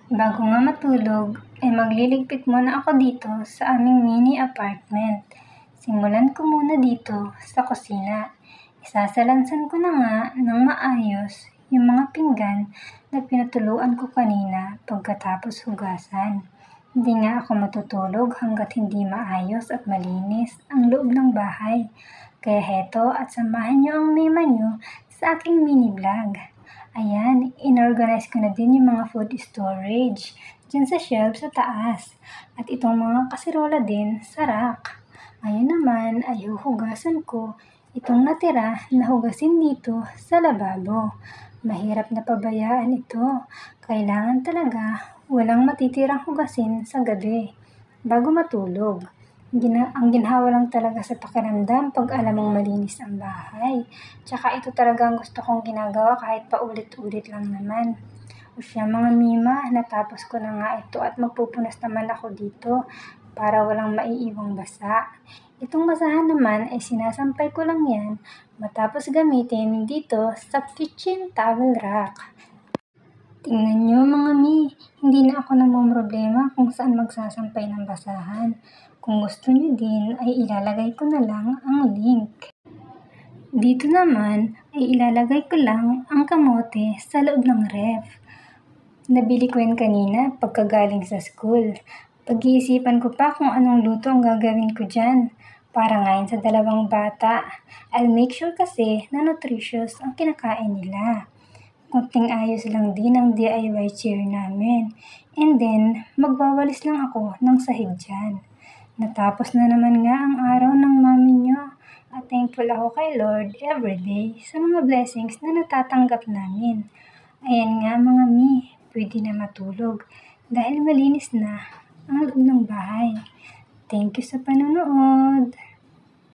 Bago nga matulog, ay magliligpit muna ako dito sa aming mini apartment. Simulan ko muna dito sa kusina. Isasalansan ko na nga ng maayos yung mga pinggan na pinatuluan ko kanina pagkatapos hugasan. Hindi nga ako matutulog hanggat hindi maayos at malinis ang loob ng bahay. Kaya heto at samahan niyo ang Mema niyo sa aking mini vlog. Ayan, inorganize ko na din yung mga food storage dyan sa shelf sa taas. At itong mga kasirola din sa rack. Ngayon naman ay huhugasan ko itong natira na hugasin dito sa lababo. Mahirap na pabayaan ito. Kailangan talaga walang matitirang hugasin sa gabi bago matulog. Ang ginhawa lang talaga sa pakiramdam pag alam mong malinis ang bahay. Tsaka ito talaga ang gusto kong ginagawa kahit paulit-ulit lang naman. O siya mga Mima, natapos ko na nga ito at magpupunas naman ako dito para walang maiiwang basa. Itong basahan naman ay sinasampay ko lang yan matapos gamitin dito sa kitchen towel rack. Tingnan nyo mga Mi, hindi na ako namumroblema kung saan magsasampay ng basahan. Kung gusto nyo din ay ilalagay ko na lang ang link. Dito naman ay ilalagay ko lang ang kamote sa loob ng ref. Nabili ko yan kanina pagkagaling sa school. Pag-iisipan ko pa kung anong luto ang gagawin ko dyan. Para ngayon sa dalawang bata. I'll make sure kasi na nutritious ang kinakain nila. Kunting ayos lang din ang DIY chair namin. And then, magwawalis lang ako ng sahig dyan. Natapos na naman nga ang araw ng mami nyo. At thankful ako kay Lord everyday sa mga blessings na natatanggap namin. Ayan nga mga Mi, pwede na matulog dahil malinis na ang loob ng bahay. Thank you sa panonood!